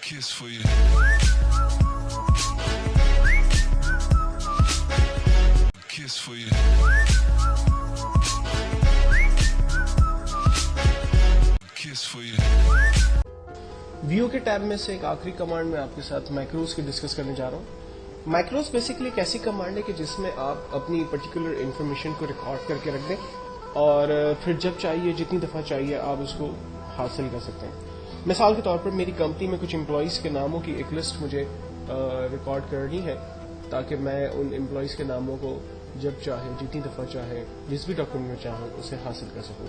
kiss for you. Kiss for you. Kiss for you. View के tab में से एक आखिरी कमांड में आपके साथ मैक्रोस की डिस्कस करने जा रहा हूँ। मैक्रोस बेसिकली एक ऐसी कमांड है कि जिसमें आप अपनी पर्टिकुलर इन्फॉर्मेशन को रिकॉर्ड करके रख दें और फिर जब चाहिए जितनी दफ़ा चाहिए आप उसको हासिल कर सकते हैं। मिसाल के तौर पर मेरी कंपनी में कुछ एम्प्लॉयज़ के नामों की एक लिस्ट मुझे रिकॉर्ड करनी है ताकि मैं उन एम्प्लॉयज़ के नामों को जब चाहे जितनी दफ़ा चाहे जिस भी डॉक्यूमेंट में चाहूँ उसे हासिल कर सकूँ।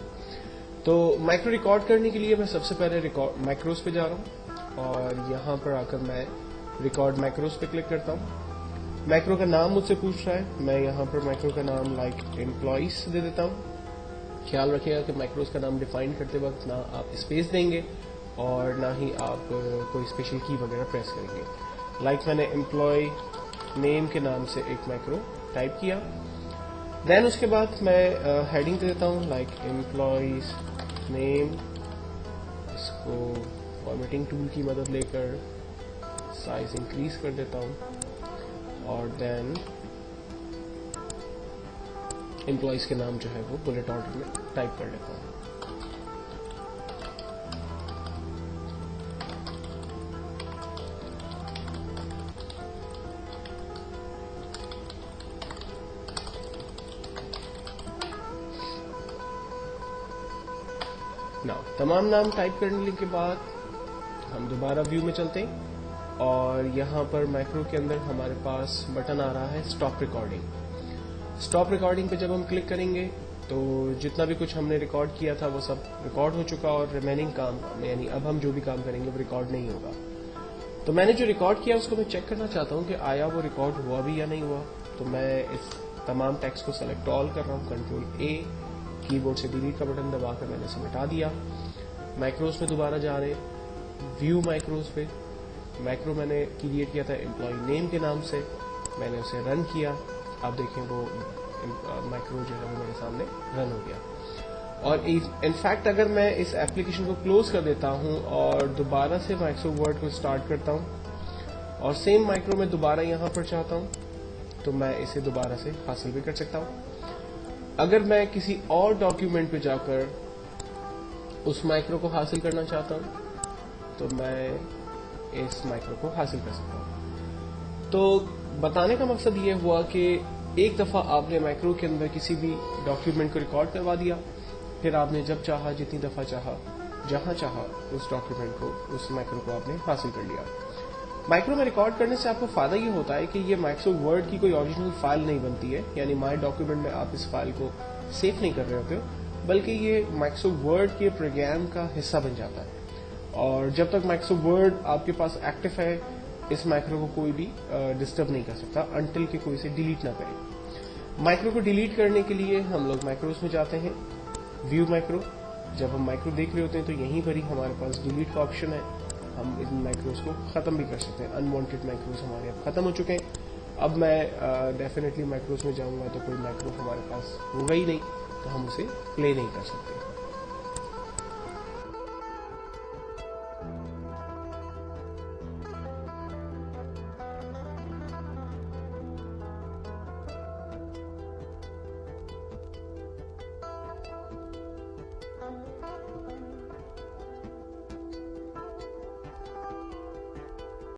तो माइक्रो रिकॉर्ड करने के लिए मैं सबसे पहले मैक्रोस पे जा रहा हूँ और यहाँ पर आकर मैं रिकॉर्ड मैक्रोस पे क्लिक करता हूँ। मैक्रो का नाम मुझसे पूछ रहा है, मैं यहाँ पर मैक्रो का नाम लाइक एम्प्लॉयज दे देता हूँ। ख्याल रखिएगा कि मैक्रोस का नाम डिफाइन करते वक्त ना आप स्पेस देंगे और ना ही आप कोई स्पेशल की वगैरह प्रेस करेंगे। लाइक मैंने एम्प्लॉय नेम के नाम से एक मैक्रो टाइप किया। देन उसके बाद मैं हेडिंग दे देता हूँ लाइक एम्प्लॉयज नेम। इसको फॉर्मेटिंग टूल की मदद लेकर साइज इंक्रीज कर देता हूँ और देन एम्प्लॉयज के नाम जो है वो बुलेट ऑर्डर में टाइप कर लेता हूँ। तमाम नाम टाइप करने के बाद हम दोबारा व्यू में चलते हैं और यहाँ पर मैक्रो के अंदर हमारे पास बटन आ रहा है स्टॉप रिकॉर्डिंग। स्टॉप रिकॉर्डिंग पे जब हम क्लिक करेंगे तो जितना भी कुछ हमने रिकॉर्ड किया था वो सब रिकॉर्ड हो चुका और रिमेनिंग काम यानी अब हम जो भी काम करेंगे वो रिकॉर्ड नहीं होगा। तो मैंने जो रिकॉर्ड किया उसको मैं चेक करना चाहता हूँ कि आया वो रिकॉर्ड हुआ भी या नहीं हुआ। तो मैं इस तमाम टेक्स्ट को सेलेक्ट ऑल कर रहा हूँ, कंट्रोल ए, कीबोर्ड से डिलीट का बटन दबाकर मैंने इसे मिटा दिया। मैक्रोस में दोबारा जा रहे हैं, व्यू मैक्रोस पे। मैक्रो मैंने क्रिएट किया था एम्प्लॉय नेम के नाम से, मैंने उसे रन किया। आप देखें वो मैक्रो जो है वो मेरे सामने रन हो गया। और इनफैक्ट अगर मैं इस एप्लीकेशन को क्लोज कर देता हूं और दोबारा से माइक्रो वर्ड को स्टार्ट करता हूं और सेम माइक्रो में दोबारा यहां पर चाहता हूं तो मैं इसे दोबारा से हासिल भी कर सकता हूं। अगर मैं किसी और डॉक्यूमेंट पे जाकर उस माइक्रो को हासिल करना चाहता हूं तो मैं इस माइक्रो को हासिल कर सकता हूं। तो बताने का मकसद ये हुआ कि एक दफा आपने माइक्रो के अंदर किसी भी डॉक्यूमेंट को रिकॉर्ड करवा दिया, फिर आपने जब चाहा जितनी दफा चाहा जहां चाहा उस डॉक्यूमेंट को उस माइक्रो को आपने हासिल कर लिया। माइक्रो में रिकॉर्ड करने से आपको फायदा ये होता है कि ये माइक्रो वर्ड की कोई ओरिजिनल फाइल नहीं बनती है, यानी माई डॉक्यूमेंट में आप इस फाइल को सेव नहीं कर रहे होते हो बल्कि ये माइक्रो वर्ड के प्रोग्राम का हिस्सा बन जाता है। और जब तक माइक्रो वर्ड आपके पास एक्टिव है इस माइक्रो को कोई भी डिस्टर्ब नहीं कर सकता अनटिल कि कोई इसे डिलीट ना करे। माइक्रो को डिलीट करने के लिए हम लोग माइक्रोस में जाते हैं, व्यू मैक्रो। जब हम माइक्रो देख रहे होते हैं तो यहीं पर ही हमारे पास डिलीट का ऑप्शन है, हम इन माइक्रोस को खत्म भी कर सकते हैं। अनवांटेड माइक्रोस हमारे अब खत्म हो चुके हैं। अब मैं डेफिनेटली माइक्रोस में जाऊंगा तो कोई माइक्रो हमारे पास होगा ही नहीं, तो हम उसे प्ले नहीं कर सकते।